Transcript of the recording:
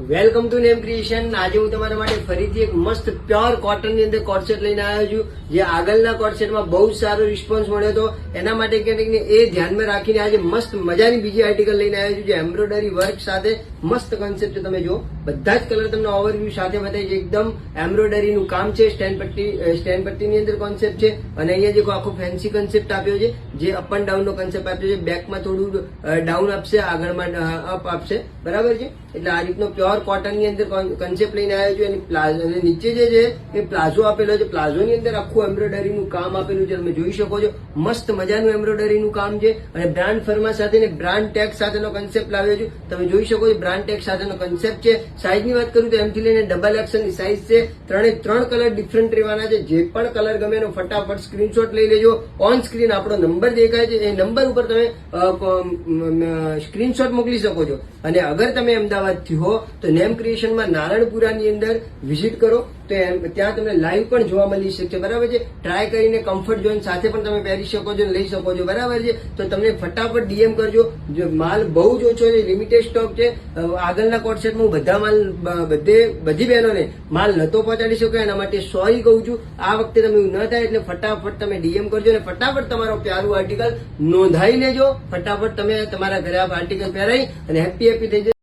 Welcome to name creation. આજે હું તમારા માટે ફરીથી એક મસ્ત પ્યોર કોટન ની અંદર કોટસેટ લઈને આવ્યો છું. જે આગળના કોટસેટમાં બહુ સારો રિસ્પોન્સ મળ્યો હતો, એના માટે એ ધ્યાનમાં રાખીને આજે મસ્ત મજાની બીજી આર્ટિકલ લઈને આવ્યો છું, જે એમ્બ્રોઇડરી વર્ક સાથે મસ્ત કોન્સેપ્ટ છે. તમે જો બધા જ કલર તમને ઓવરવ્યુ સાથે બતાવી છે. એકદમ એમ્બ્રોઇડરી નું કામ છે, સ્ટેન્ડ પટ્ટીની અંદર કોન્સેપ્ટ છે. અને અહીંયા જે આખો ફેન્સી કોન્સેપ્ટ આપ્યો છે, જે અપ એન્ડ ડાઉન નો કોન્સેપ્ટ આપ્યો છે. બેકમાં થોડું ડાઉન આપશે, આગળમાં અપ આપશે, બરાબર છે. એટલે આ રીતનો પ્યોર કોટન ની અંદર કોન્સેપ્ટ લઈને આવ્યો છું. અને નીચે જે છે એ પ્લાઝો આપેલો છે. પ્લાઝો ની અંદર આખું એમ્બ્રોઇડરી નું કામ આપેલું છે, તમે જોઈ શકો છો. મસ્ત મજાનું એમ્બ્રોઇડરી નું કામ છે. અને બ્રાન્ડ ફર્મા સાથે ને બ્રાન્ડ ટેગ સાથેનો કોન્સેપ્ટ લાવ્યો છું. તમે જોઈ શકો છો, બ્રાન્ડ ટેગ સાથેનો કોન્સેપ્ટ છે. સાઈઝ ની વાત કરું તો એમથી લઈને ડબલ એક્સેલ ની સાઈઝ છે. ત્રણ કલર ડિફરન્ટ રહેવાના છે. જે પણ કલર ગમે એનો ફટાફટ સ્ક્રીનશોટ લઈ લેજો. ઓન સ્ક્રીન આપણો નંબર દેખાય છે, એ નંબર ઉપર તમે સ્ક્રીનશોટ મોકલી શકો છો. અને અગર તમે અમદાવાદથી હો તો નેમ ક્રિએશનમાં નારણપુરાની અંદર વિઝિટ કરો તો ત્યાં તમને લાઈવ પણ જોવા મળી શકશે, બરાબર છે. ટ્રાય કરીને કમ્ફર્ટ ઝોન સાથે પણ તમે પહેરી શકો છો, લઈ શકો છો, બરાબર છે. તો તમને ફટાફટ ડીએમ કરજો. જો માલ બહુ જ ઓછો છે, લિમિટેડ સ્ટોક છે. આગળના કોટસેટમાં હું બધા માલ બધી બહેનોને માલ નતો પહોંચાડી શક્યો, એના માટે સોરી કહું છું. આ વખતે તમે એવું ન થાય એટલે ફટાફટ તમે ડીએમ કરજો અને ફટાફટ તમારો પ્યારું આર્ટિકલ નોંધાઈ લેજો. ફટાફટ તમે તમારા ઘરે આ આર્ટિકલ પહેરાઈ અને હેપી થઈ જશે.